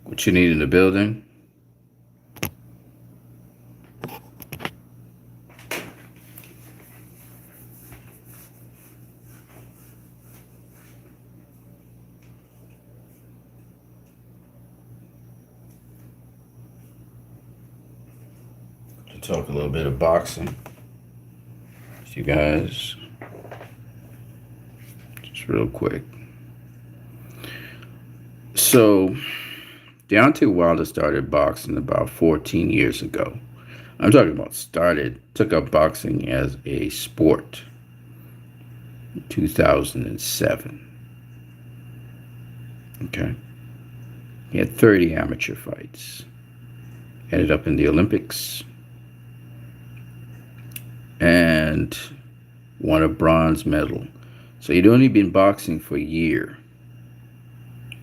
What you need in the building? To talk a little bit of boxing. You guys, just real quick. So, Deontay Wilder started boxing about 14 years ago. I'm talking about took up boxing as a sport in 2007. Okay. He had 30 amateur fights. Ended up in the Olympics and won a bronze medal. So he'd only been boxing for a year.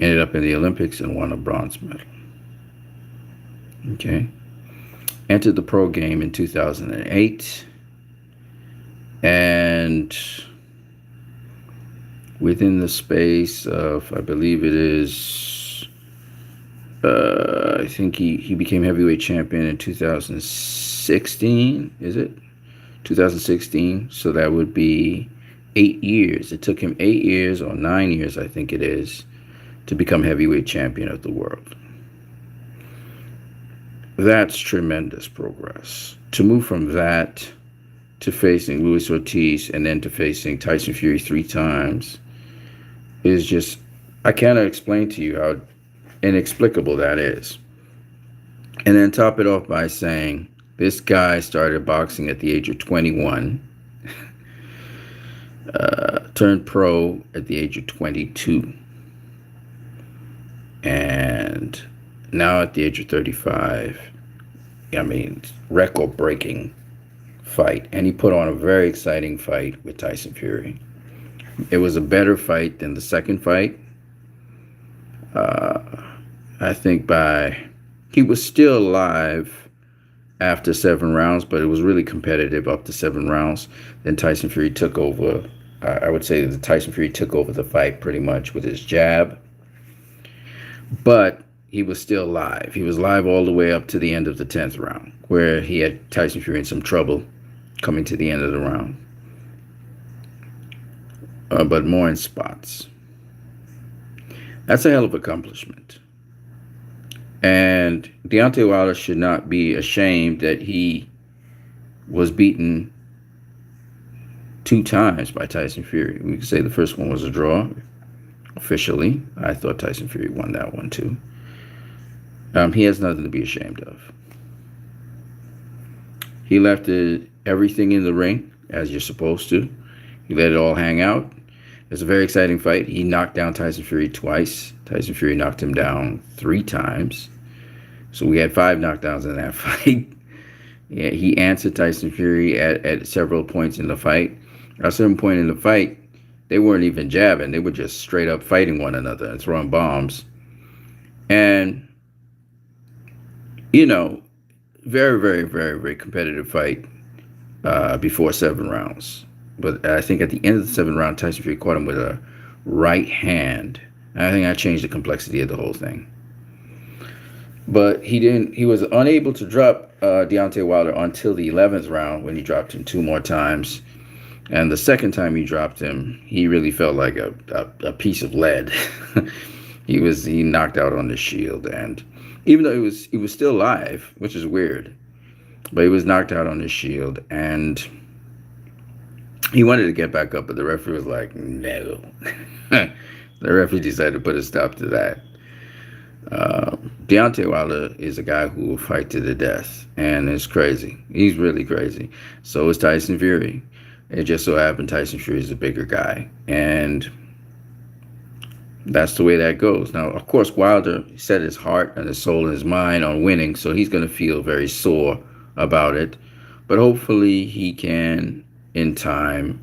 Ended up in the Olympics and won a bronze medal. Okay. Entered the pro game in 2008. And within the space of, I believe it is, I think he became heavyweight champion in 2016, is it? 2016. So that would be 8 years. It took him 8 years or 9 years, I think it is, to become heavyweight champion of the world. That's tremendous progress. To move from that to facing Luis Ortiz and then to facing Tyson Fury 3 times is just, I cannot explain to you how inexplicable that is. And then top it off by saying this guy started boxing at the age of 21, turned pro at the age of 22, and now at the age of 35, I mean, record-breaking fight. And he put on a very exciting fight with Tyson Fury. It was a better fight than the second fight. I think he was still alive after 7 rounds, but it was really competitive up to 7 rounds. Then Tyson Fury took over. I would say that Tyson Fury took over the fight pretty much with his jab. But he was still live. He was live all the way up to the end of the 10th round, where he had Tyson Fury in some trouble coming to the end of the round. But more in spots. That's a hell of an accomplishment. And Deontay Wilder should not be ashamed that he was beaten 2 times by Tyson Fury. We could say the first one was a draw, officially. I thought Tyson Fury won that one too. He has nothing to be ashamed of. He left everything in the ring, as you're supposed to. He let it all hang out. It's a very exciting fight. He knocked down Tyson Fury twice. Tyson Fury knocked him down 3 times. So we had 5 knockdowns in that fight. Yeah, he answered Tyson Fury at several points in the fight. At a certain point in the fight, they weren't even jabbing. They were just straight up fighting one another and throwing bombs. And, very, very, very, very competitive fight before 7 rounds. But I think at the end of the 7th round, Tyson Fury caught him with a right hand. And I think that changed the complexity of the whole thing. But he was unable to drop Deontay Wilder until the 11th round, when he dropped him 2 more times. And the second time he dropped him, he really felt like a piece of lead. He knocked out on the shield. And even though he was still alive, which is weird, but he was knocked out on his shield. And he wanted to get back up, but the referee was like, no. The referee decided to put a stop to that. Deontay Wilder is a guy who will fight to the death, and it's crazy. He's really crazy. So is Tyson Fury. It just so happened Tyson Fury is a bigger guy, and that's the way that goes. Now, of course, Wilder set his heart and his soul and his mind on winning, so he's going to feel very sore about it. But hopefully he can, in time,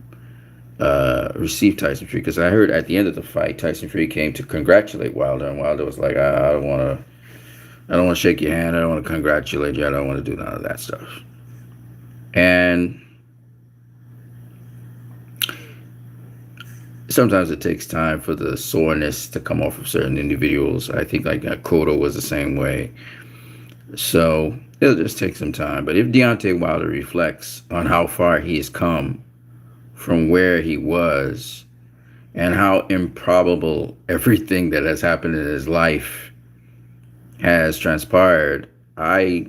receive Tyson Fury, because I heard at the end of the fight, Tyson Fury came to congratulate Wilder, and Wilder was like, I don't want to shake your hand, I don't want to congratulate you, I don't want to do none of that stuff. And sometimes it takes time for the soreness to come off of certain individuals. I think like Cotto was the same way. So it'll just take some time. But if Deontay Wilder reflects on how far he has come from where he was and how improbable everything that has happened in his life has transpired, I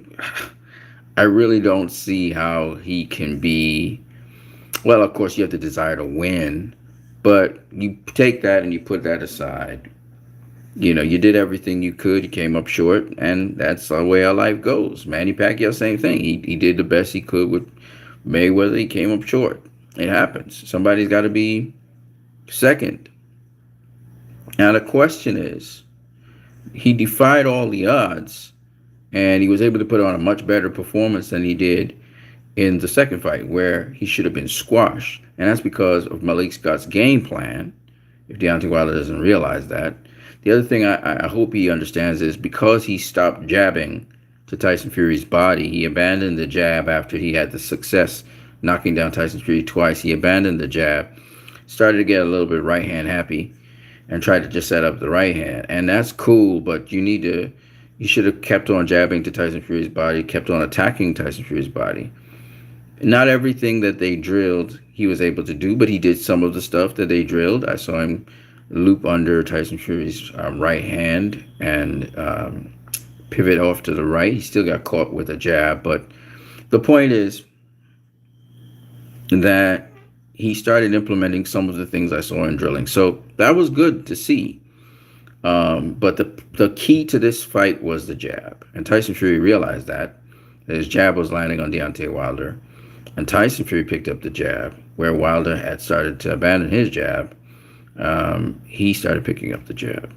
really don't see how he can be. Well, of course, you have the desire to win, but you take that and you put that aside. You did everything you could. You came up short, and that's the way our life goes. Manny Pacquiao, same thing. He did the best he could with Mayweather. He came up short. It happens. Somebody's got to be second. Now the question is, he defied all the odds, and he was able to put on a much better performance than he did in the second fight, where he should have been squashed. And that's because of Malik Scott's game plan, if Deontay Wilder doesn't realize that. The other thing I hope he understands is because he stopped jabbing to Tyson Fury's body, he abandoned the jab after he had the success knocking down Tyson Fury twice. He abandoned the jab, started to get a little bit right hand happy, and tried to just set up the right hand. And that's cool, but you should have kept on jabbing to Tyson Fury's body, kept on attacking Tyson Fury's body. Not everything that they drilled he was able to do, but he did some of the stuff that they drilled. I saw him loop under Tyson Fury's right hand and pivot off to the right. He still got caught with a jab, but the point is that he started implementing some of the things I saw in drilling. So that was good to see. But the key to this fight was the jab. And Tyson Fury realized that his jab was landing on Deontay Wilder. And Tyson Fury picked up the jab, where Wilder had started to abandon his jab. He started picking up the jab.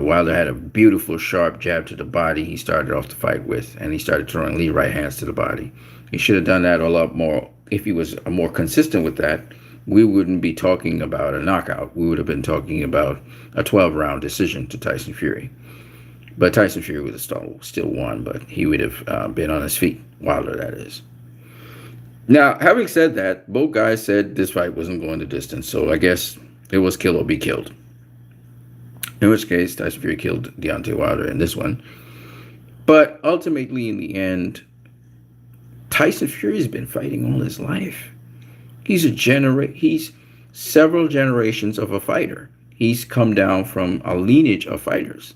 Wilder had a beautiful, sharp jab to the body he started off the fight with, and he started throwing lead right hands to the body. He should have done that a lot more. If he was more consistent with that, we wouldn't be talking about a knockout. We would have been talking about a 12-round decision to Tyson Fury. But Tyson Fury would have still won, but he would have been on his feet. Wilder, that is. Now, having said that, both guys said this fight wasn't going the distance, so I guess it was kill or be killed. In which case, Tyson Fury killed Deontay Wilder in this one. But ultimately, in the end, Tyson Fury's been fighting all his life. He's several generations of a fighter. He's come down from a lineage of fighters.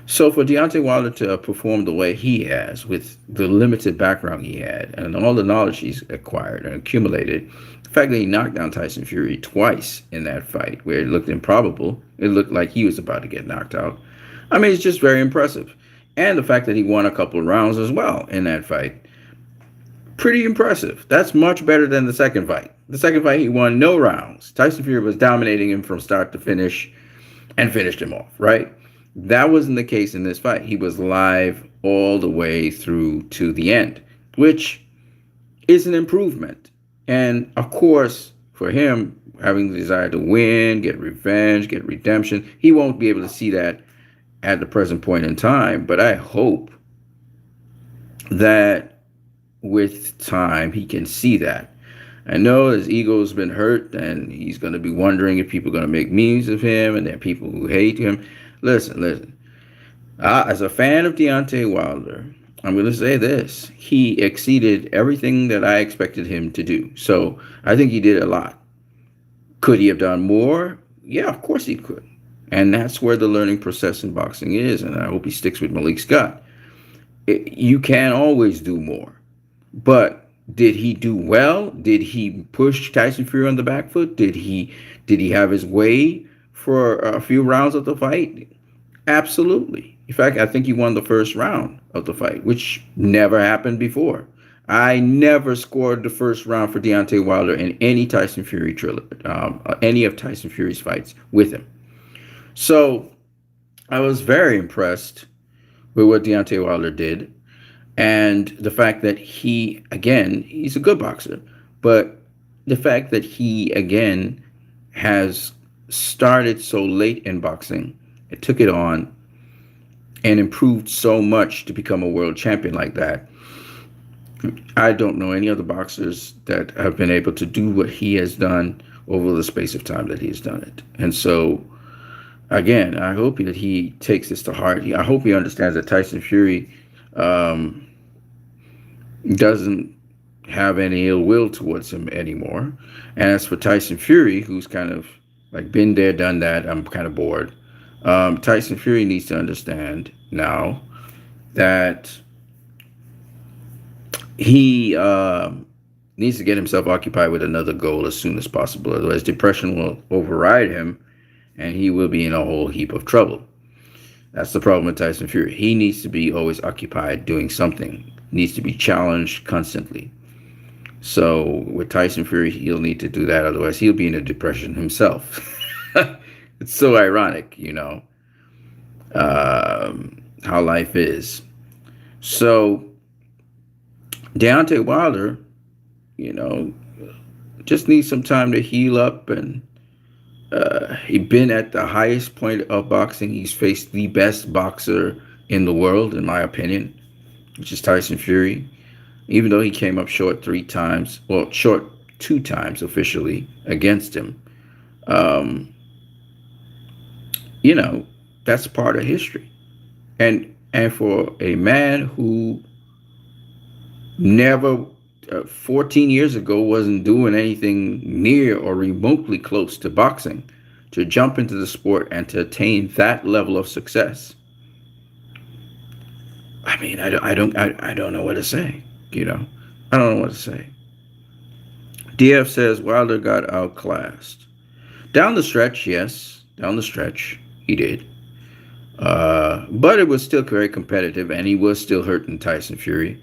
So for Deontay Wilder to perform the way he has, with the limited background he had and all the knowledge he's acquired and accumulated, the fact that he knocked down Tyson Fury twice in that fight, where it looked improbable, it looked like he was about to get knocked out. I mean, it's just very impressive. And the fact that he won a couple of rounds as well in that fight, pretty impressive. That's much better than the second fight. The second fight, he won no rounds. Tyson Fury was dominating him from start to finish and finished him off, right? That wasn't the case in this fight. He was live all the way through to the end, which is an improvement. And of course, for him, having the desire to win, get revenge, get redemption, he won't be able to see that at the present point in time. But I hope that with time, he can see that. I know his ego's been hurt, and he's going to be wondering if people are going to make memes of him, and there are people who hate him. Listen. As a fan of Deontay Wilder, I'm going to say this. He exceeded everything that I expected him to do. So I think he did a lot. Could he have done more? Yeah, of course he could. And that's where the learning process in boxing is. And I hope he sticks with Malik Scott. You can always do more. But did he do well? Did he push Tyson Fury on the back foot? Did he have his way for a few rounds of the fight? Absolutely. In fact, I think he won the first round of the fight, which never happened before. I never scored the first round for Deontay Wilder in any Tyson Fury any of Tyson Fury's fights with him. So I was very impressed with what Deontay Wilder did, and the fact that he's a good boxer, but the fact that he again has started so late in boxing, it took it on and improved so much to become a world champion like that. I don't know any other boxers that have been able to do what he has done over the space of time that he's done it. And so, again, I hope that he takes this to heart. I hope he understands that Tyson Fury um, doesn't have any ill will towards him anymore. And as for Tyson Fury, who's kind of like been there, done that, I'm kind of bored. Tyson Fury needs to understand now that he needs to get himself occupied with another goal as soon as possible. Otherwise, depression will override him and he will be in a whole heap of trouble. That's the problem with Tyson Fury. He needs to be always occupied doing something, needs to be challenged constantly. So with Tyson Fury, he'll need to do that. Otherwise, he'll be in a depression himself. It's so ironic, how life is. So Deontay Wilder, just needs some time to heal up. And he's been at the highest point of boxing. He's faced the best boxer in the world, in my opinion, which is Tyson Fury. Even though he came up short 3 times, well, short 2 times officially against him, that's part of history. And for a man who never 14 years ago wasn't doing anything near or remotely close to boxing, to jump into the sport and to attain that level of success, I mean, I don't know what to say. I don't know what to say. DF says Wilder got outclassed. Down the stretch, yes. Down the stretch, he did. But it was still very competitive, and he was still hurting Tyson Fury.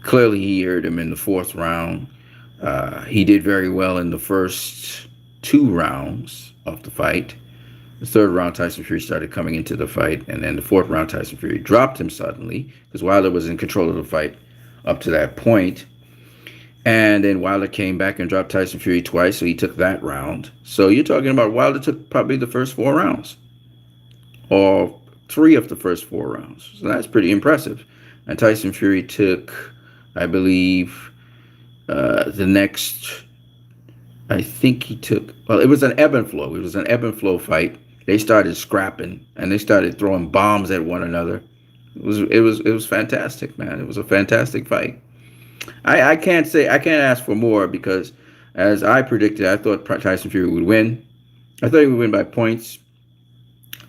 Clearly, he hurt him in the 4th round. He did very well in the first 2 rounds of the fight. The 3rd round, Tyson Fury started coming into the fight, and then the 4th round, Tyson Fury dropped him suddenly because Wilder was in control of the fight up to that point. And then Wilder came back and dropped Tyson Fury twice, so he took that round. So you're talking about Wilder took probably the first 4 rounds, or 3 of the first 4 rounds. So that's pretty impressive. And Tyson Fury took, I believe, the next, I think he took, well, it was an ebb and flow. It was an ebb and flow fight. They started scrapping, and they started throwing bombs at one another. It was fantastic, man. It was a fantastic fight. I can't ask for more, because as I predicted, I thought Tyson Fury would win. I thought he would win by points,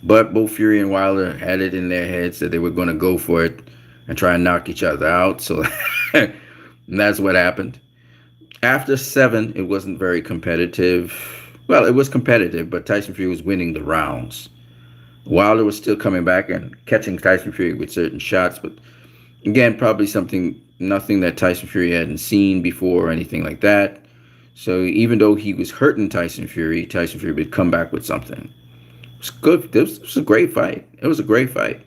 but both Fury and Wilder had it in their heads that they were going to go for it and try and knock each other out. So that's what happened. After 7, it wasn't very competitive. Well, it was competitive, but Tyson Fury was winning the rounds. Wilder was still coming back and catching Tyson Fury with certain shots, but again, probably nothing that Tyson Fury hadn't seen before or anything like that. So even though he was hurting Tyson Fury would come back with something. It was good. This was a great fight. It was a great fight.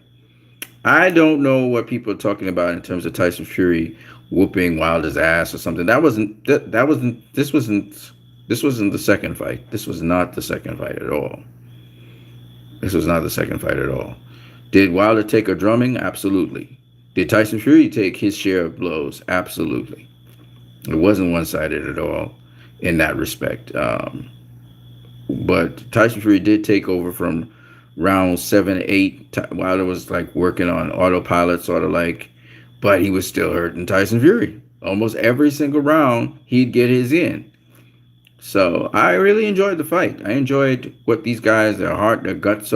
I don't know what people are talking about in terms of Tyson Fury whooping Wilder's ass or something. This wasn't the second fight. This was not the second fight at all. This was not the second fight at all. Did Wilder take a drumming? Absolutely. Did Tyson Fury take his share of blows? Absolutely. It wasn't one-sided at all in that respect. But Tyson Fury did take over from round 7, 8. Wilder was like working on autopilot, sort of like, but he was still hurting Tyson Fury. Almost every single round, he'd get his in. So I really enjoyed the fight. I enjoyed what these guys, their heart, their guts.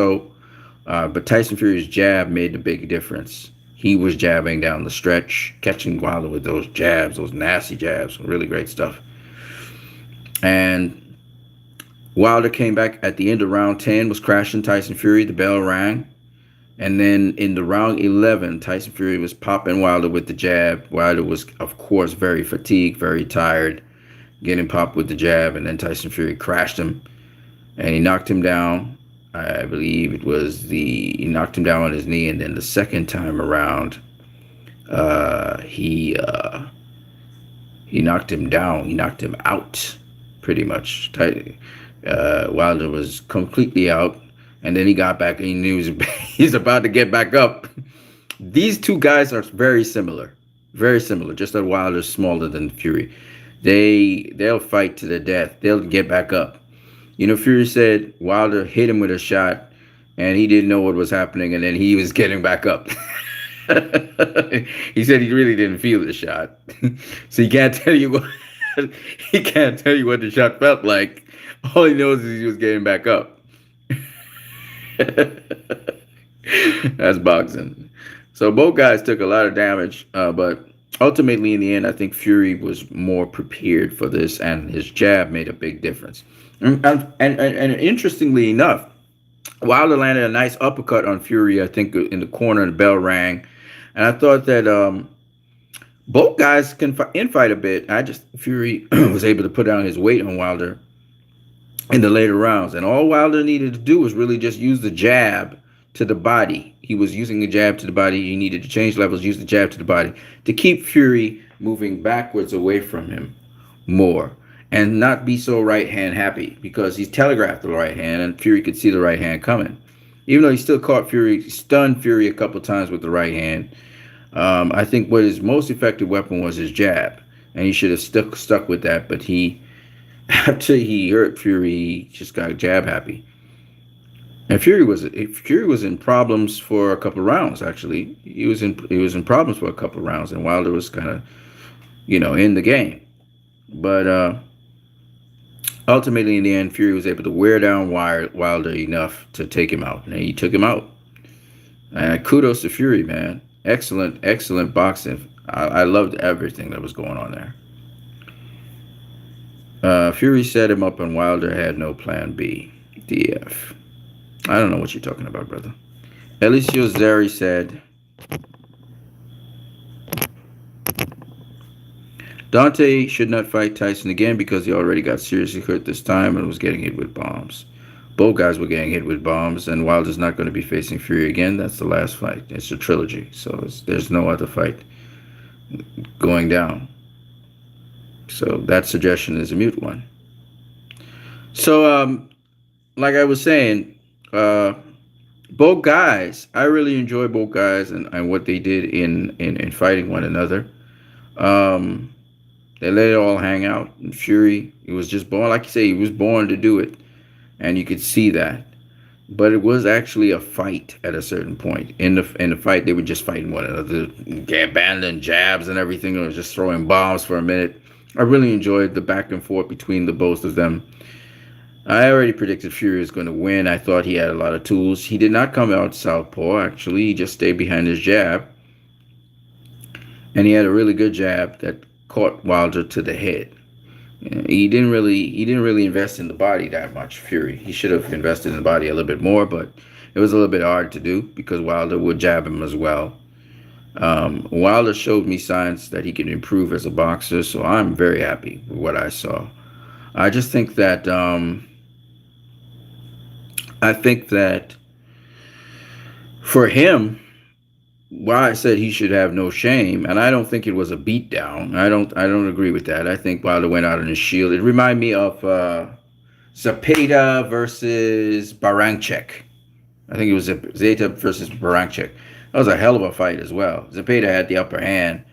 But Tyson Fury's jab made the big difference. He was jabbing down the stretch, catching Wilder with those jabs, those nasty jabs, really great stuff. And Wilder came back at the end of round 10, was crashing Tyson Fury. The bell rang. And then in the round 11, Tyson Fury was popping Wilder with the jab. Wilder was, of course, very fatigued, very tired, getting popped with the jab. And then Tyson Fury crashed him, and he knocked him down. I believe he knocked him down on his knee. And then the second time around, he knocked him down. He knocked him out, pretty much. Wilder was completely out. And then he got back, and he knew he's about to get back up. These two guys are very similar, just that Wilder's smaller than Fury. they'll fight to the death. They'll get back up. You know, Fury said Wilder hit him with a shot, and he didn't know what was happening, and then he was getting back up. He said he really didn't feel the shot, so he can't tell you what he can't tell you what the shot felt like. All he knows is he was getting back up. That's boxing. So both guys took a lot of damage, but ultimately, in the end, I think Fury was more prepared for this, and his jab made a big difference. And interestingly enough, Wilder landed a nice uppercut on Fury, I think, in the corner, and the bell rang. And I thought that both guys can infight a bit. Fury was able to put down his weight on Wilder in the later rounds. And all Wilder needed to do was really just use the jab to the body. He was using the jab to the body. He needed to change levels, use the jab to the body to keep Fury moving backwards away from him more and not be so right hand happy, because he's telegraphed the right hand and Fury could see the right hand coming. Even though he still caught Fury, stunned Fury a couple times with the right hand. I think what his most effective weapon was his jab, and he should have stuck with that. But after he hurt Fury, he just got jab happy. And Fury was in problems for a couple of rounds. Actually, he was in problems for a couple of rounds, and Wilder was kind of, in the game. But ultimately, in the end, Fury was able to wear down Wilder enough to take him out, and he took him out. And kudos to Fury, man. Excellent boxing. I loved everything that was going on there. Fury set him up, and Wilder had no plan B. DF. I don't know what you're talking about, brother. Eliseo Zeri said, Dante should not fight Tyson again because he already got seriously hurt this time and was getting hit with bombs. Both guys were getting hit with bombs, and Wilder's not going to be facing Fury again. That's the last fight. It's a trilogy, so there's no other fight going down. So that suggestion is a mute one. So, like I was saying, both guys, I really enjoy both guys and what they did in fighting one another. They let it all hang out. And Fury, he was just born, like you say, he was born to do it. And you could see that. But it was actually a fight at a certain point. In the fight, they were just fighting one another, abandoning jabs and everything. They were just throwing bombs for a minute. I really enjoyed the back and forth between the both of them. I already predicted Fury was going to win. I thought he had a lot of tools. He did not come out southpaw, actually. He just stayed behind his jab. And he had a really good jab that caught Wilder to the head. He didn't really invest in the body that much, Fury. He should have invested in the body a little bit more, but it was a little bit hard to do because Wilder would jab him as well. Wilder showed me signs that he can improve as a boxer, so I'm very happy with what I saw. I just think that for him, why I said he should have no shame, and I don't think it was a beatdown. I don't agree with that. I think Wilder went out on his shield. It reminded me of Zepeda versus Barancek. I think it was Zeta versus Barancek. That was a hell of a fight as well. Zepeda had the upper hand,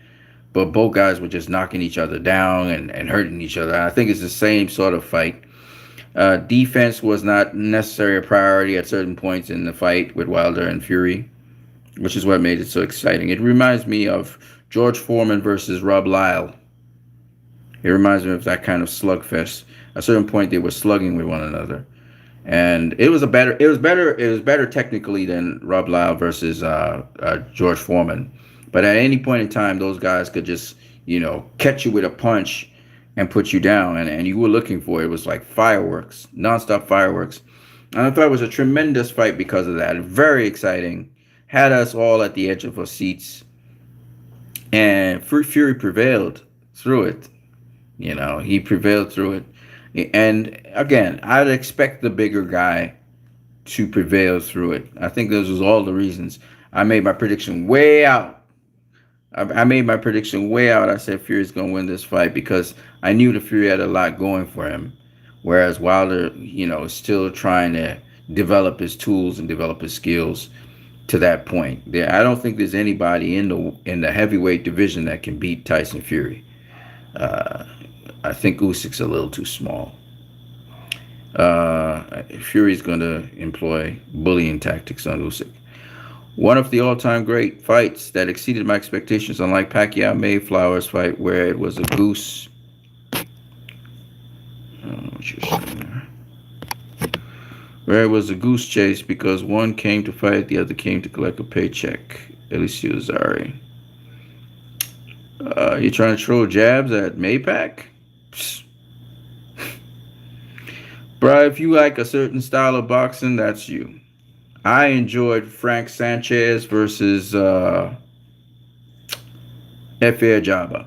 but both guys were just knocking each other down and hurting each other. I think it's the same sort of fight. Defense was not necessarily a priority at certain points in the fight with Wilder and Fury, which is what made it so exciting. It reminds me of George Foreman versus Rob Lyle. It reminds me of that kind of slugfest. At a certain point, they were slugging with one another, and it was better technically than Rob Lyle versus George Foreman. But at any point in time, those guys could just catch you with a punch and put you down, and you were looking for it. It was like fireworks, nonstop fireworks. And I thought it was a tremendous fight because of that. Very exciting. Had us all at the edge of our seats, and Fury prevailed through it. He prevailed through it. And again, I'd expect the bigger guy to prevail through it. I think those was all the reasons. I made my prediction way out. I made my prediction way out. I said Fury's going to win this fight because I knew the Fury had a lot going for him, whereas Wilder, is still trying to develop his tools and develop his skills to that point. I don't think there's anybody in the heavyweight division that can beat Tyson Fury. I think Usyk's a little too small. Fury's going to employ bullying tactics on Usyk. One of the all-time great fights that exceeded my expectations, unlike Pacquiao Mayflower's fight, where it was a goose. What you're saying there. Where it was a goose chase because one came to fight, the other came to collect a paycheck. Eliseo Zari. You trying to throw jabs at Maypac? Bruh, if you like a certain style of boxing, that's you. I enjoyed Frank Sanchez versus Efe Ajagba.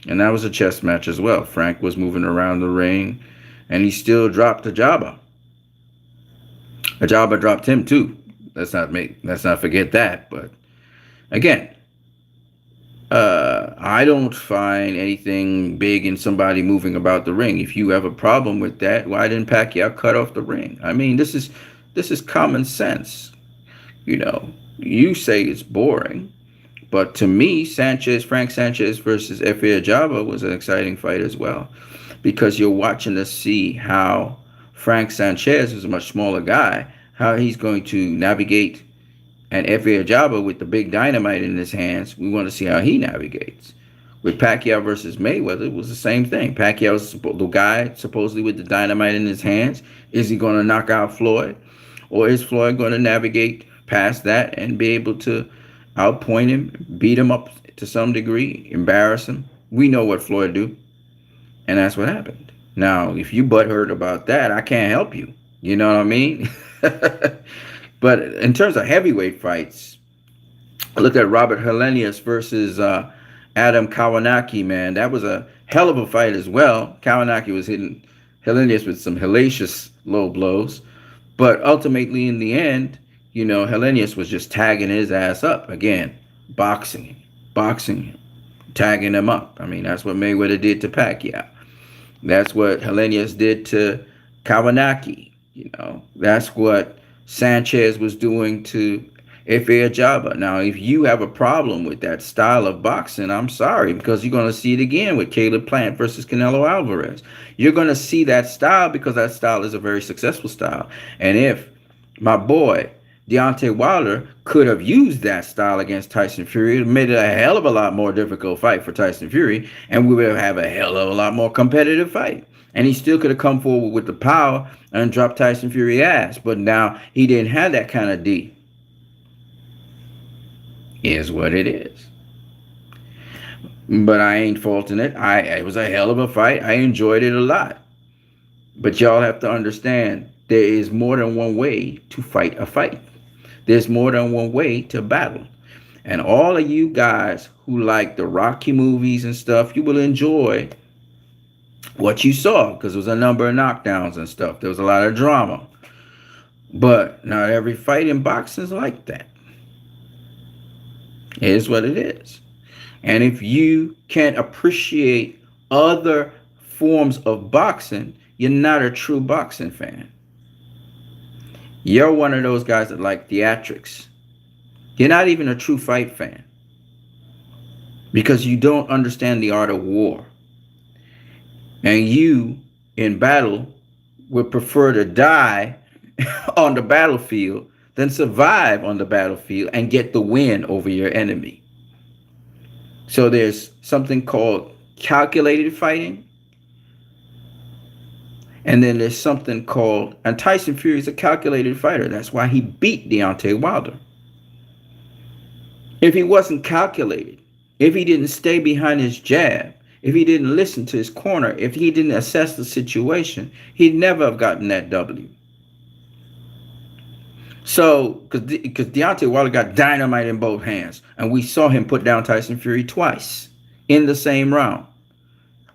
And that was a chess match as well. Frank was moving around the ring, and he still dropped Ajagba. Ajagba dropped him too. Let's not forget that. But again, I don't find anything big in somebody moving about the ring. If you have a problem with that, why didn't Pacquiao cut off the ring? I mean, this is common sense. You know, you say it's boring, but to me, Frank Sanchez versus Efe Ajagba was an exciting fight as well, because you're watching to see how Frank Sanchez is a much smaller guy, how he's going to navigate, and Efe Ajagba with the big dynamite in his hands, we want to see how he navigates. With Pacquiao versus Mayweather, it was the same thing. Pacquiao's the guy supposedly with the dynamite in his hands. Is he going to knock out Floyd? Or is Floyd going to navigate past that and be able to outpoint him, beat him up to some degree, embarrass him? We know what Floyd do. And that's what happened. Now, if you butthurt about that, I can't help you. You know what I mean? But in terms of heavyweight fights, I looked at Robert Helenius versus Adam Kownacki, man. That was a hell of a fight as well. Kownacki was hitting Helenius with some hellacious low blows. But ultimately, in the end, you know, Helenius was just tagging his ass up. Again, boxing him, tagging him up. I mean, that's what Mayweather did to Pacquiao. That's what Helenius did to Kownacki. You know, that's what Sanchez was doing to Efe Ajagba. Now, if you have a problem with that style of boxing, I'm sorry, because you're going to see it again with Caleb Plant versus Canelo Alvarez. You're going to see that style because that style is a very successful style. And if my boy Deontay Wilder could have used that style against Tyson Fury, it made it a hell of a lot more difficult fight for Tyson Fury, and we would have a hell of a lot more competitive fight. And he still could have come forward with the power and dropped Tyson Fury's ass. But now he didn't have that kind of D. Is what it is. But I ain't faulting it. It was a hell of a fight. I enjoyed it a lot. But y'all have to understand, there is more than one way to fight a fight. There's more than one way to battle. And all of you guys who like the Rocky movies and stuff, you will enjoy what you saw, because there was a number of knockdowns and stuff. There was a lot of drama. But not every fight in boxing is like that. It is what it is. And if you can't appreciate other forms of boxing, you're not a true boxing fan. You're one of those guys that like theatrics. You're not even a true fight fan, because you don't understand the art of war. And you, in battle, would prefer to die on the battlefield than survive on the battlefield and get the win over your enemy. So there's something called calculated fighting. And then there's something called, and Tyson Fury is a calculated fighter. That's why he beat Deontay Wilder. If he wasn't calculated, if he didn't stay behind his jab, if he didn't listen to his corner, if he didn't assess the situation, he'd never have gotten that W. So, because Deontay Wilder got dynamite in both hands, and we saw him put down Tyson Fury twice in the same round.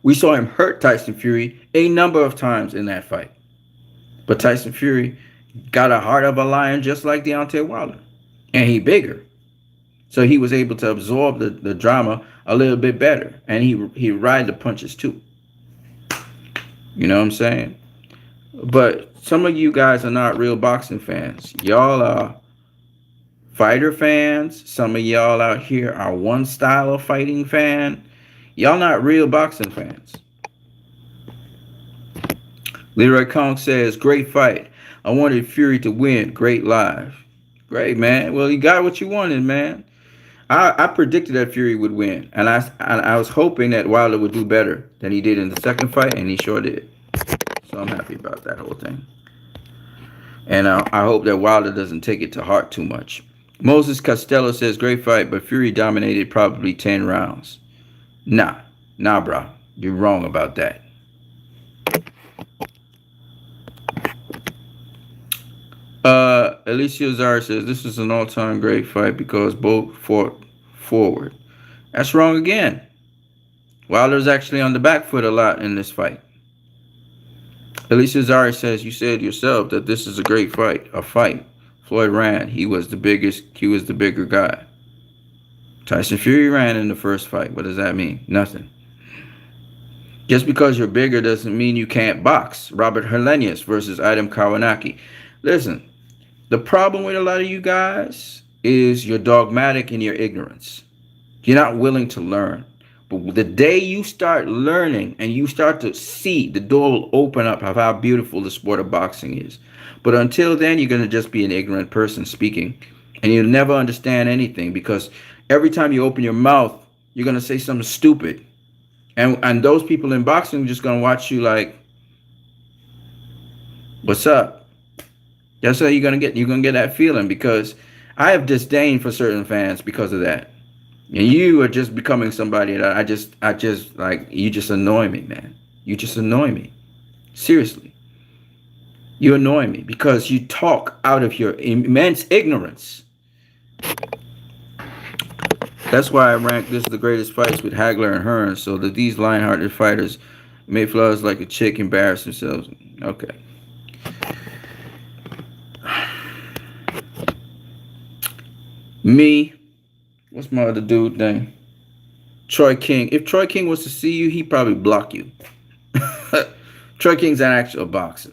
We saw him hurt Tyson Fury a number of times in that fight. But Tyson Fury got a heart of a lion just like Deontay Wilder, and he bigger. So he was able to absorb the drama a little bit better, and he ride the punches too. You know what I'm saying? But some of you guys are not real boxing fans. Y'all are fighter fans. Some of y'all out here are one style of fighting fan. Y'all not real boxing fans. Leroy Kong says, great fight. I wanted Fury to win. Great live. Great, man. Well, you got what you wanted, man. I predicted that Fury would win, and I was hoping that Wilder would do better than he did in the second fight, and he sure did. So I'm happy about that whole thing. And I hope that Wilder doesn't take it to heart too much. Moses Costello says, great fight, but Fury dominated probably 10 rounds. Nah, bro. You're wrong about that. Alicia Zara says, this is an all-time great fight because both fought forward. That's wrong again. Wilder's actually on the back foot a lot in this fight. Alicia Zara says, you said yourself that this is a great fight. A fight. Floyd ran. He was the bigger guy. Tyson Fury ran in the first fight. What does that mean? Nothing. Just because you're bigger doesn't mean you can't box. Robert Helenius versus Adam Kawanaki. Listen, the problem with a lot of you guys is you're dogmatic in your ignorance. You're not willing to learn. But the day you start learning and you start to see, the door will open up of how beautiful the sport of boxing is. But until then, you're going to just be an ignorant person speaking. And you'll never understand anything because every time you open your mouth, you're going to say something stupid. And those people in boxing are just going to watch you like, what's up? That's how you're going to get that feeling, because I have disdain for certain fans because of that. And you are just becoming somebody that I just like, you just annoy me, man. You just annoy me. Seriously. You annoy me because you talk out of your immense ignorance. That's why I rank this the greatest fights with Hagler and Hearns, so that these lion-hearted fighters may flaws like a chick embarrass themselves. Okay. Me. What's my other dude name? Troy King. If Troy King was to see you, he'd probably block you. Troy King's an actual boxer.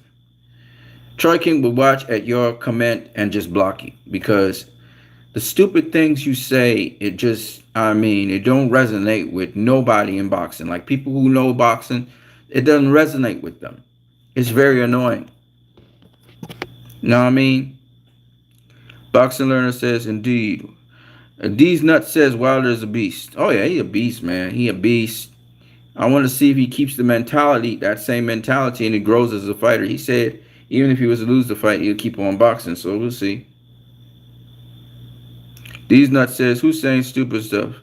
Troy King would watch at your comment and just block you because the stupid things you say, it don't resonate with nobody in boxing. Like people who know boxing, it doesn't resonate with them. It's very annoying. You know what I mean? Boxing Learner says, indeed. D's Nuts says Wilder's a beast. Oh yeah, he a beast, man. He a beast. I want to see if he keeps the mentality, that same mentality, and he grows as a fighter. He said even if he was to lose the fight, he'll keep on boxing. So we'll see. D's Nuts says, who's saying stupid stuff?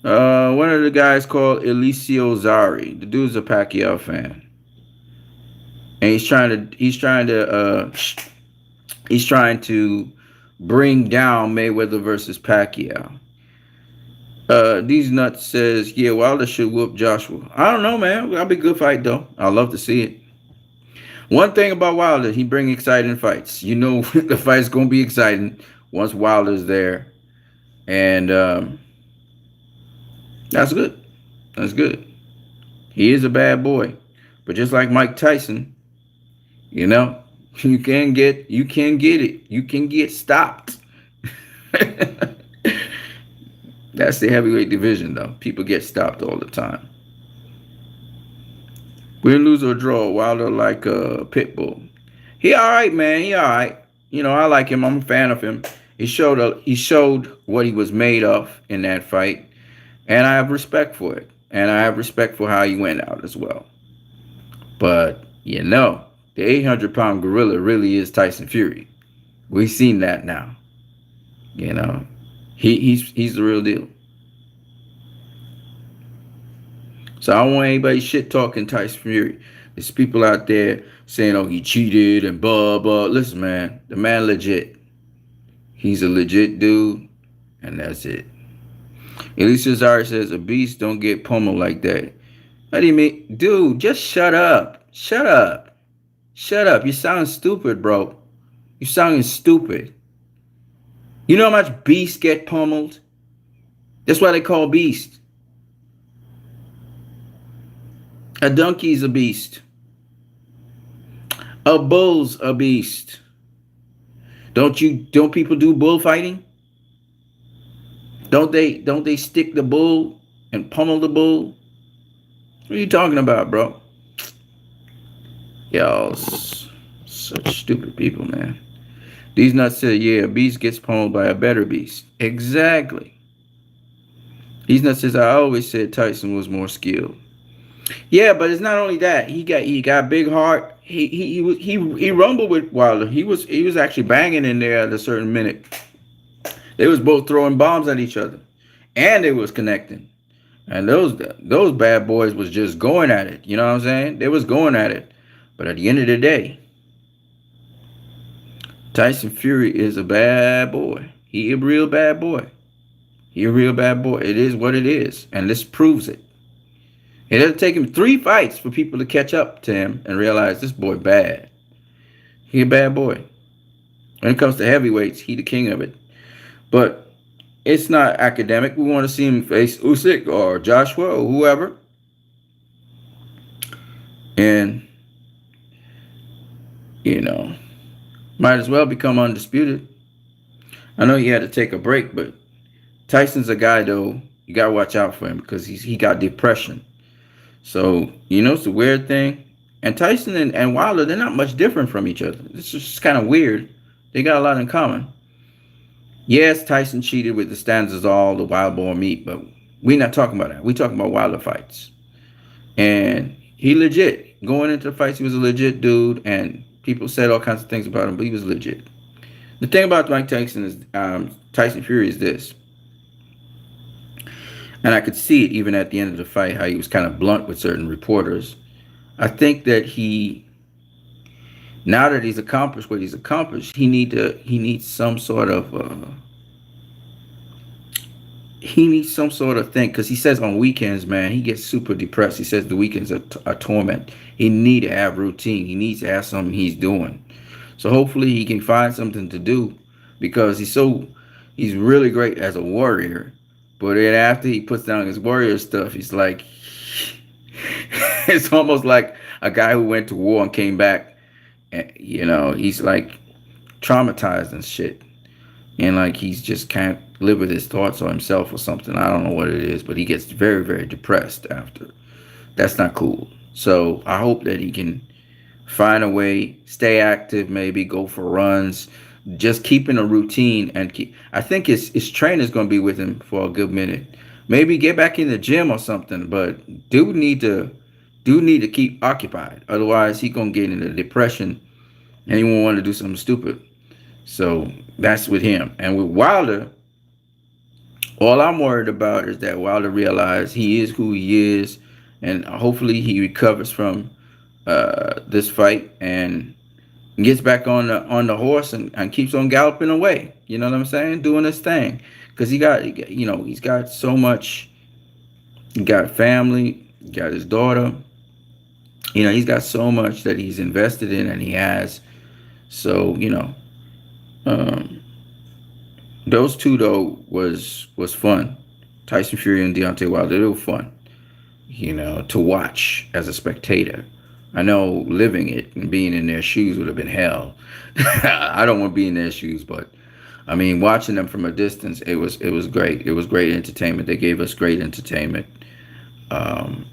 One of the guys called Eliseo Zari. The dude's a Pacquiao fan, and he's trying to bring down Mayweather versus Pacquiao. These Nuts says, yeah, Wilder should whoop Joshua. I don't know, man. That'll be a good fight, though. I'd love to see it. One thing about Wilder, he bring exciting fights. You know the fight's going to be exciting once Wilder's there. And that's good. That's good. He is a bad boy. But just like Mike Tyson, you know, you can get it. You can get stopped. That's the heavyweight division, though. People get stopped all the time. Win, lose, or draw. Wilder like a pit bull. He all right, man. He all right. You know, I like him. I'm a fan of him. He showed what he was made of in that fight, and I have respect for it. And I have respect for how he went out as well. But you know, the 800-pound gorilla really is Tyson Fury. We've seen that now. You know, he's the real deal. So I don't want anybody shit talking Tyson Fury. There's people out there saying, oh, he cheated and blah, blah. Listen, man, the man legit. He's a legit dude, and that's it. Elisa Zara says, a beast don't get pummeled like that. What do you mean? Dude, just shut up. Shut up. Shut up. You sound stupid, bro. You sounding stupid. You know how much beasts get pummeled? That's why they call beast. A donkey's a beast. A bull's a beast. Don't people do bullfighting? Don't they stick the bull and pummel the bull? What are you talking about, bro? Y'all, such stupid people, man. These nuts said, yeah, a beast gets pwned by a better beast. Exactly. These nuts says, I always said Tyson was more skilled. Yeah, but it's not only that. He got big heart. He rumbled with Wilder. He was actually banging in there at a certain minute. They was both throwing bombs at each other, and they was connecting. And those bad boys was just going at it. You know what I'm saying? They was going at it. But at the end of the day, Tyson Fury is a bad boy. He a real bad boy. He a real bad boy. It is what it is, and this proves it. It had to take him 3 fights for people to catch up to him and realize this boy bad. He a bad boy. When it comes to heavyweights, he the king of it. But it's not academic. We want to see him face Usyk or Joshua or whoever. And, might as well become undisputed. I know he had to take a break, but Tyson's a guy, though, you got to watch out for him because he got depression. So, it's a weird thing. And Tyson and Wilder, they're not much different from each other. It's just kind of weird. They got a lot in common. Yes, Tyson cheated with the stanzas, the wild boar meat, but we're not talking about that. We're talking about Wilder fights. And he legit. Going into the fights, he was a legit dude, and people said all kinds of things about him, but he was legit. The thing about Mike Tyson is, Tyson Fury is this. And I could see it even at the end of the fight, how he was kind of blunt with certain reporters. I think that now that he's accomplished what he's accomplished, he needs some sort of thing, because he says on weekends, man, he gets super depressed. He says the weekends are a torment. He need to have routine. He needs to have something he's doing. So hopefully he can find something to do, because he's really great as a warrior. But then after he puts down his warrior stuff, he's like, it's almost like a guy who went to war and came back. And, he's like traumatized and shit. And like he's just can't live with his thoughts or himself or something. I don't know what it is, but he gets very, very depressed after. That's not cool. So I hope that he can find a way, stay active, maybe go for runs, just keeping a routine, and I think his trainer's going to be with him for a good minute. Maybe get back in the gym or something, but dude need to keep occupied. Otherwise, he going to get into depression and he won't want to do something stupid. So that's with him. And with Wilder, all I'm worried about is that Wilder realizes he is who he is, and hopefully he recovers from this fight and gets back on the horse and keeps on galloping away. You know what I'm saying? Doing his thing, because he's got so much. He got family, he got his daughter. He's got so much that he's invested in, and he has. So those two though was fun. Tyson Fury and Deontay Wilder, they were fun. To watch as a spectator. I know living it and being in their shoes would have been hell. I don't want to be in their shoes, but I mean, watching them from a distance, it was great. It was great entertainment. They gave us great entertainment, and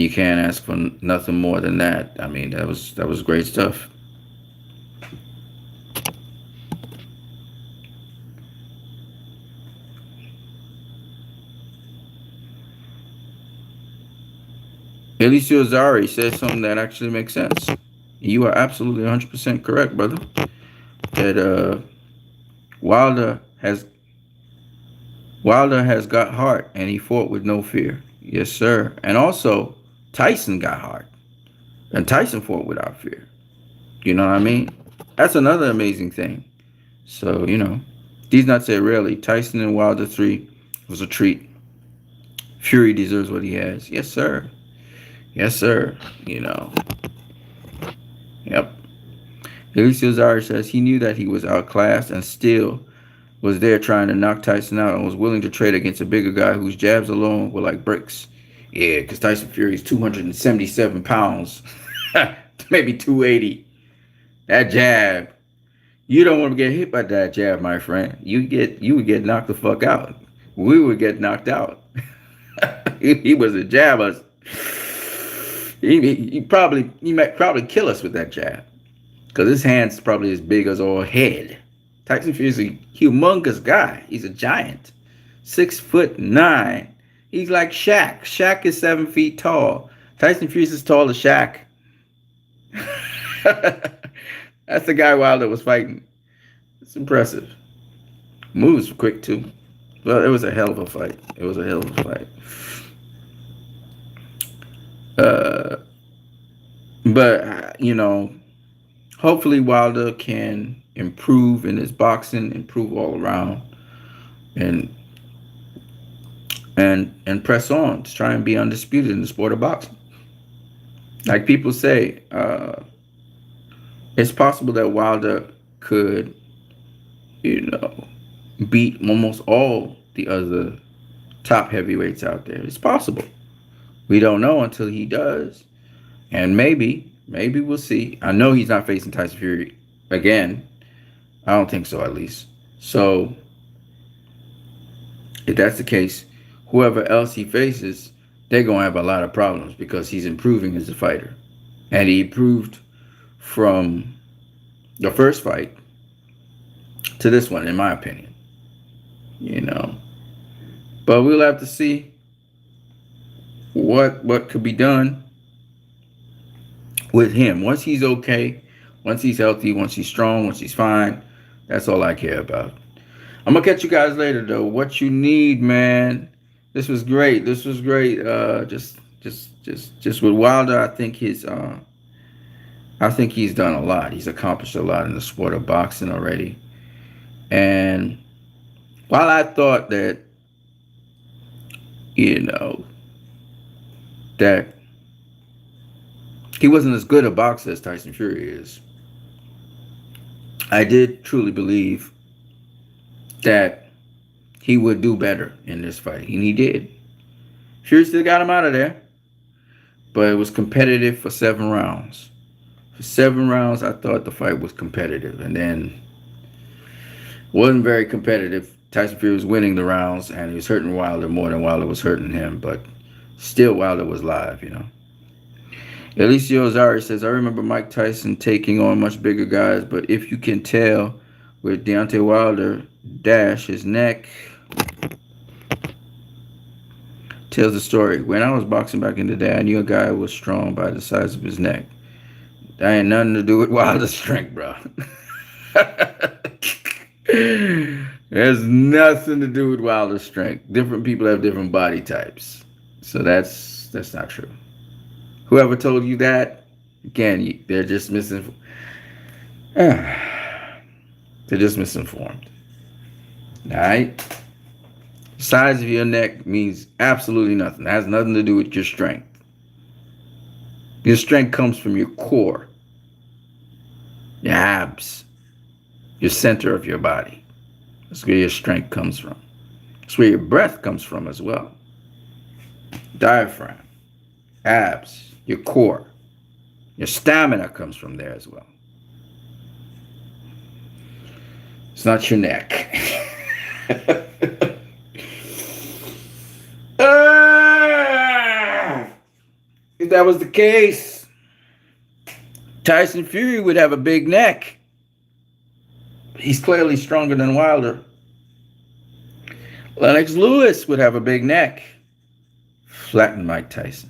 you can't ask for nothing more than that. I mean, that was great stuff. Eliseo Zari says something that actually makes sense. You are absolutely 100% correct, brother. That Wilder has got heart, and he fought with no fear. Yes, sir. And also, Tyson got heart, and Tyson fought without fear. You know what I mean? That's another amazing thing. So, these nuts say really, Tyson and Wilder 3 was a treat. Fury deserves what he has. Yes, sir. Yes, sir. Yep. Eliseo Zari says he knew that he was outclassed and still was there trying to knock Tyson out, and was willing to trade against a bigger guy whose jabs alone were like bricks. Yeah, because Tyson Fury is 277 pounds. Maybe 280. That jab. You don't want to get hit by that jab, my friend. You would get knocked the fuck out. We would get knocked out. He was a jabber. He might probably kill us with that jab because his hand's probably as big as our head. Tyson Fury is a humongous guy. He's a giant, 6'9". He's like Shaq. Shaq is 7 feet tall. Tyson Fury is as tall as Shaq. That's the guy Wilder was fighting. It's impressive. Moves quick too. Well, it was a hell of a fight. It was a hell of a fight. But hopefully Wilder can improve in his boxing, improve all around, and press on to try and be undisputed in the sport of boxing. Like people say, it's possible that Wilder could, beat almost all the other top heavyweights out there. It's possible. We don't know until he does. And maybe we'll see. I know he's not facing Tyson Fury again. I don't think so, at least. So, if that's the case, whoever else he faces, they're going to have a lot of problems because he's improving as a fighter. And he improved from the first fight to this one, in my opinion. But we'll have to see what could be done with him. Once he's okay, once he's healthy, once he's strong, once he's fine, that's all I care about. I'm going to catch you guys later, though. What you need, man. This was great. Just with Wilder, I think he's done a lot. He's accomplished a lot in the sport of boxing already. And while I thought that, that he wasn't as good a boxer as Tyson Fury is, I did truly believe that he would do better in this fight. And he did. Fury still got him out of there. But it was competitive for 7 rounds. For 7 rounds, I thought the fight was competitive. And then it wasn't very competitive. Tyson Fury was winning the rounds, and he was hurting Wilder more than Wilder was hurting him. But still, Wilder was live, Alicio Zari says, I remember Mike Tyson taking on much bigger guys, but if you can tell with Deontay Wilder, his neck tells the story. When I was boxing back in the day, I knew a guy was strong by the size of his neck. That ain't nothing to do with Wilder's strength, bro. There's nothing to do with Wilder's strength. Different people have different body types. So that's not true. Whoever told you that, again, they're just misinformed. They're just misinformed. All right? The size of your neck means absolutely nothing. It has nothing to do with your strength. Your strength comes from your core, your abs, your center of your body. That's where your strength comes from. That's where your breath comes from as well. Diaphragm, abs, your core. Your stamina comes from there as well. It's not your neck. If that was the case, Tyson Fury would have a big neck. He's clearly stronger than Wilder. Lennox Lewis would have a big neck. Flatten Mike Tyson.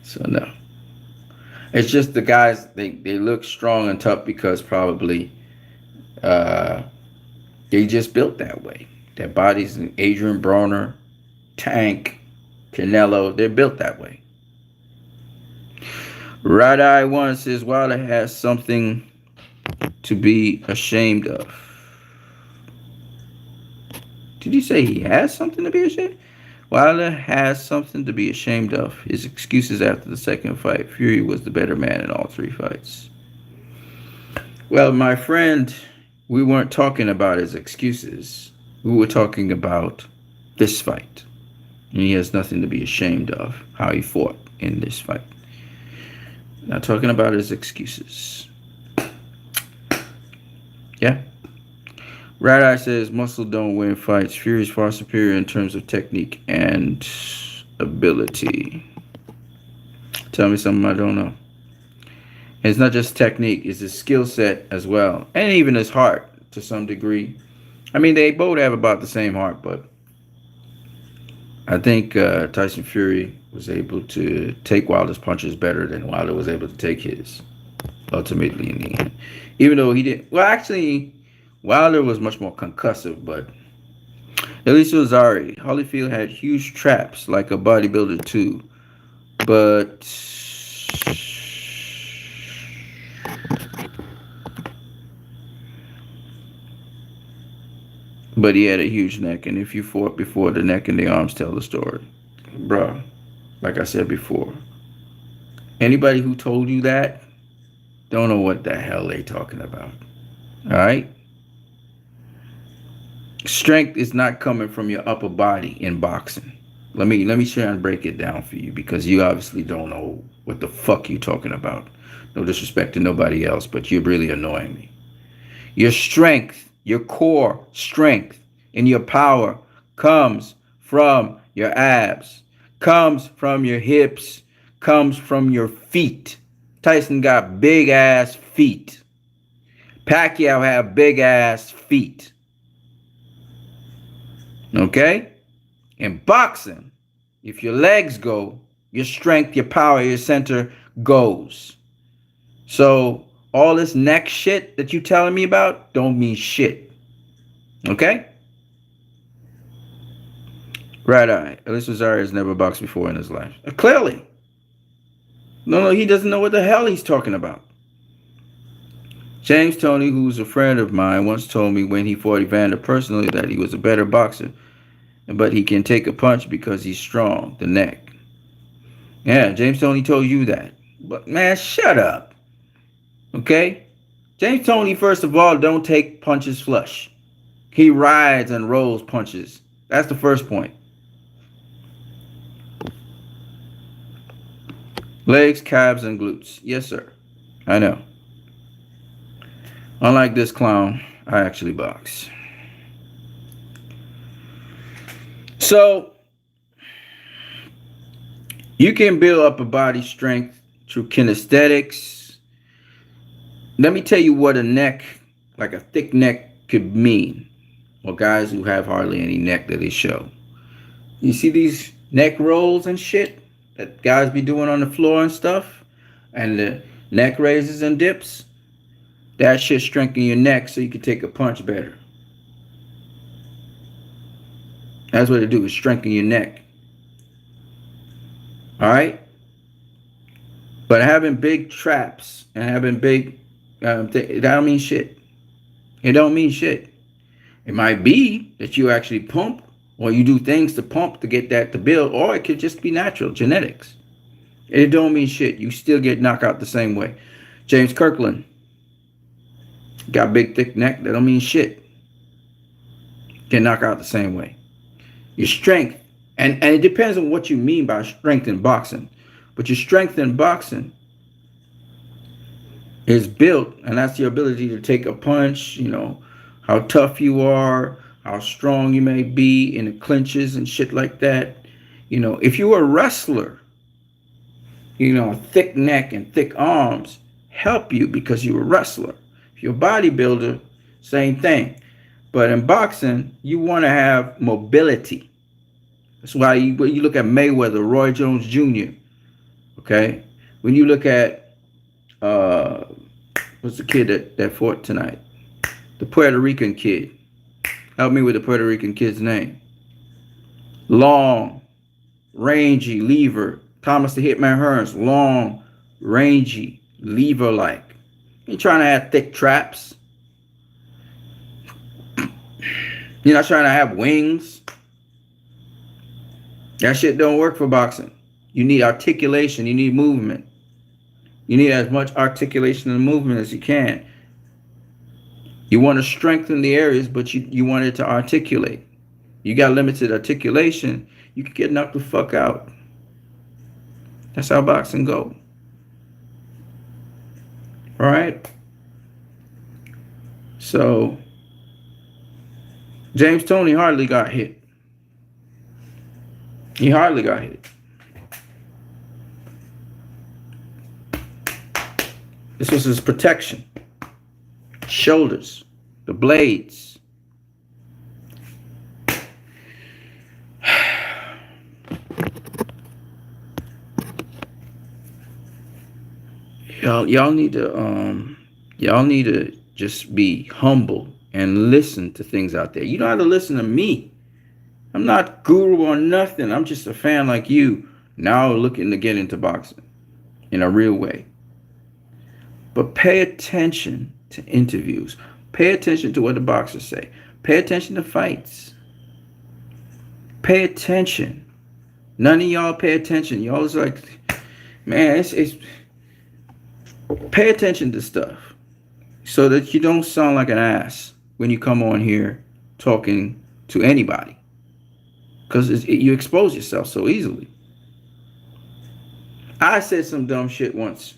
So no. It's just the guys, they look strong and tough because probably they just built that way. Their bodies, Adrian Broner, Tank, Canelo, they're built that way. Right Eye One says Wilder has something to be ashamed of. Did you say he has something to be ashamed? Wilder has something to be ashamed of. His excuses after the second fight. Fury was the better man in all 3 fights. Well, my friend, we weren't talking about his excuses. We were talking about this fight. And he has nothing to be ashamed of, how he fought in this fight. Not talking about his excuses. Yeah. Rat Eye says muscle don't win fights. Fury is far superior in terms of technique and ability. Tell me something I don't know. And it's not just technique, it's his skill set as well. And even his heart to some degree. I mean, they both have about the same heart, but I think Tyson Fury was able to take Wilder's punches better than Wilder was able to take his, ultimately in the end. Even though he didn't. Well, actually, Wilder was much more concussive, but Elisa Ozari, Holyfield had huge traps like a bodybuilder too, but he had a huge neck, and if you fought before, the neck and the arms tell the story, bruh. Like I said before, anybody who told you that don't know what the hell they talking about. All right. Strength is not coming from your upper body in boxing. Let me try and break it down for you because you obviously don't know what the fuck you talking about. No disrespect to nobody else, but you're really annoying me. Your strength, your core strength and your power comes from your abs, comes from your hips, comes from your feet. Tyson got big ass feet. Pacquiao have big ass feet. Okay? In boxing, if your legs go, your strength, your power, your center goes. So all this neck shit that you telling me about don't mean shit. Okay? Right eye. Elisa Ozari has never boxed before in his life. Clearly. No, he doesn't know what the hell he's talking about. James Toney, who's a friend of mine, once told me when he fought Evander personally that he was a better boxer, but he can take a punch because he's strong, the neck. Yeah, James Toney told you that. But man, shut up. Okay? James Toney, first of all, don't take punches flush. He rides and rolls punches. That's the first point. Legs, calves, and glutes. Yes, sir. I know. Unlike this clown, I actually box. So, you can build up a body strength through kinesthetics. Let me tell you what a neck, like a thick neck, could mean. Well, guys who have hardly any neck that they show. You see these neck rolls and shit that guys be doing on the floor and stuff? And the neck raises and dips? That shit strengthen your neck so you can take a punch better. That's what it do, is strengthen your neck. Alright? But having big traps and having big, that don't mean shit. It don't mean shit. It might be that you actually pump or you do things to pump to get that to build, or it could just be natural, genetics. It don't mean shit. You still get knocked out the same way. James Kirkland got big, thick neck. That don't mean shit. Get knocked out the same way. Your strength, and it depends on what you mean by strength in boxing. But your strength in boxing is built, and that's your ability to take a punch, you know, how tough you are, how strong you may be in the clinches and shit like that. You know, if you were a wrestler, you know, a thick neck and thick arms help you because you're a wrestler. If you're a bodybuilder, same thing. But in boxing, you want to have mobility. That's why when you look at Mayweather, Roy Jones Jr., okay? When you look at, what's the kid that fought tonight? The Puerto Rican kid. Help me with the Puerto Rican kid's name. Long, rangy, lever. Thomas the Hitman Hearns. Long, rangy, lever-like. You're trying to have thick traps. You're not trying to have wings. That shit don't work for boxing. You need articulation. You need movement. You need as much articulation and movement as you can. You want to strengthen the areas, but you want it to articulate. You got limited articulation, you can get knocked the fuck out. That's how boxing go. All right? So, James Toney hardly got hit. He hardly got hit. This was his protection. Shoulders, the blades. Y'all need to just be humble and listen to things out there. You don't have to listen to me. I'm not guru or nothing. I'm just a fan like you, now looking to get into boxing in a real way. But pay attention to interviews. Pay attention to what the boxers say. Pay attention to fights. Pay attention. None of y'all pay attention. Y'all is like, man, it's pay attention to stuff so that you don't sound like an ass when you come on here talking to anybody, because you expose yourself so easily. I said some dumb shit once.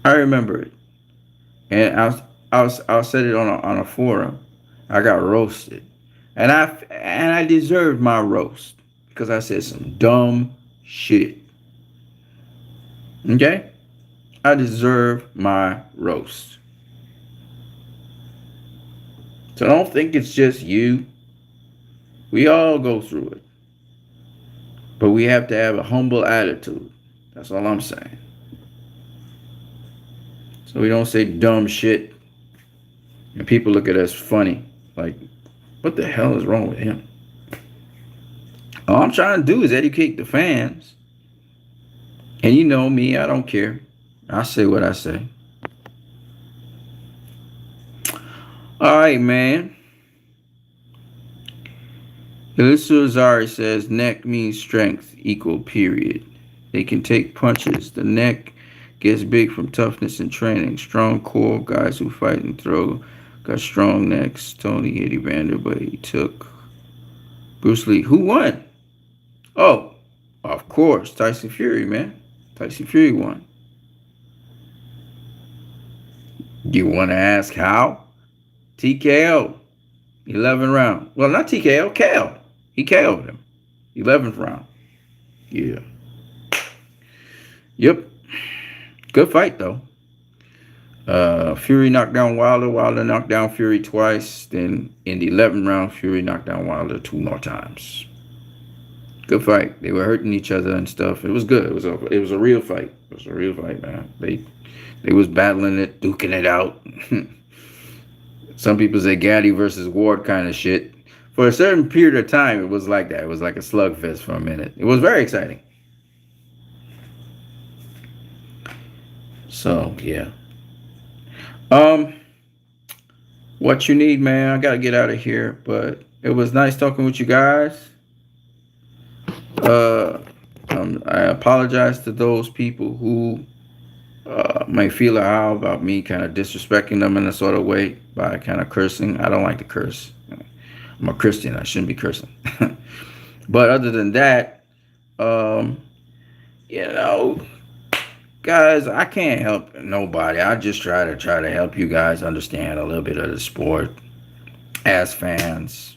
I remember it, and I said it on a forum. I got roasted, and I deserved my roast because I said some dumb shit. Okay, I deserve my roast. So don't think it's just you. We all go through it, but we have to have a humble attitude. That's all I'm saying. So we don't say dumb shit and people look at us funny. Like, what the hell is wrong with him? All I'm trying to do is educate the fans. And you know me, I don't care. I say what I say. All right, man. Elisa Azari says neck means strength equal period. They can take punches. The neck gets big from toughness and training. Strong core guys who fight and throw got strong necks. Tony hit Evander, but he took Bruce Lee. Who won? Oh, of course, Tyson Fury, man. Tyson Fury won. You want to ask how? TKO. 11th round. Well, not TKO, KO. He KO'd him. 11th round. Yeah. Yep. Good fight, though. Fury knocked down Wilder. Wilder knocked down Fury twice. Then in the 11th round, Fury knocked down Wilder 2 more times. Good fight. They were hurting each other and stuff. It was good. It was a real fight. It was a real fight, man. They was battling it, duking it out. Some people say Gaddy versus Ward kind of shit. For a certain period of time, it was like that. It was like a slugfest for a minute. It was very exciting. So, yeah. What you need, man? I gotta get out of here, but it was nice talking with you guys. I apologize to those people who may feel how about me kind of disrespecting them in a sort of way by kind of cursing. I don't like to curse. I'm a Christian. I shouldn't be cursing. But other than that, guys, I can't help nobody. I just try to help you guys understand a little bit of the sport as fans.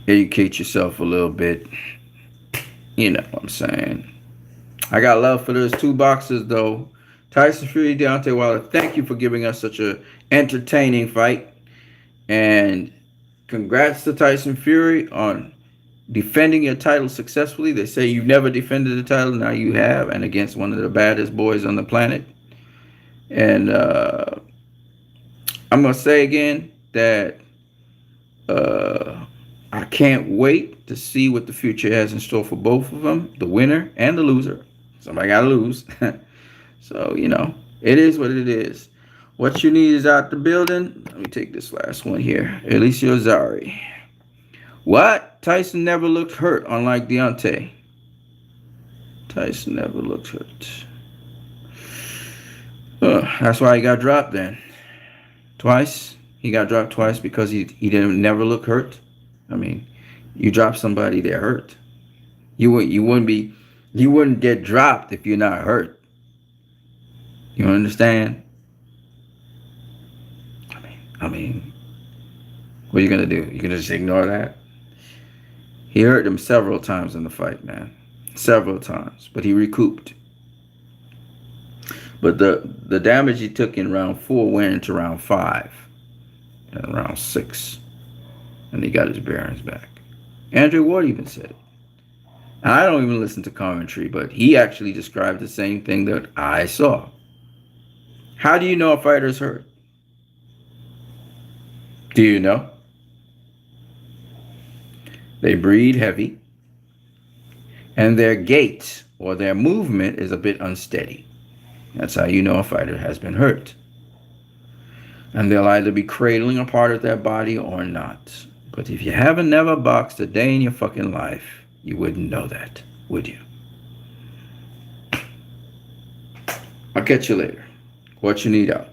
Educate yourself a little bit. You know what I'm saying. I got love for those 2 boxers, though. Tyson Fury, Deontay Wilder, thank you for giving us such a entertaining fight. And congrats to Tyson Fury on defending your title successfully. They say you've never defended the title. Now you have, and against one of the baddest boys on the planet. And I'm going to say again that I can't wait to see what the future has in store for both of them, the winner and the loser. Somebody got to lose. So, it is what it is. What you need is out the building. Let me take this last one here. Elisa Azari. What? Tyson never looked hurt, unlike Deontay. Tyson never looked hurt. That's why he got dropped then. Twice. He got dropped twice because he didn't never look hurt. I mean, you drop somebody, they're hurt. You wouldn't get dropped if you're not hurt. You understand? I mean, what are you gonna do? You gonna just ignore that? He hurt him several times in the fight, man. Several times. But he recouped. But the damage he took in round 4 went into round 5 and round 6. And he got his bearings back. Andre Ward even said it. And I don't even listen to commentary, but he actually described the same thing that I saw. How do you know a fighter's hurt? Do you know? They breathe heavy, and their gait or their movement is a bit unsteady. That's how you know a fighter has been hurt. And they'll either be cradling a part of their body or not. But if you haven't never boxed a day in your fucking life, you wouldn't know that, would you? I'll catch you later. What you need out.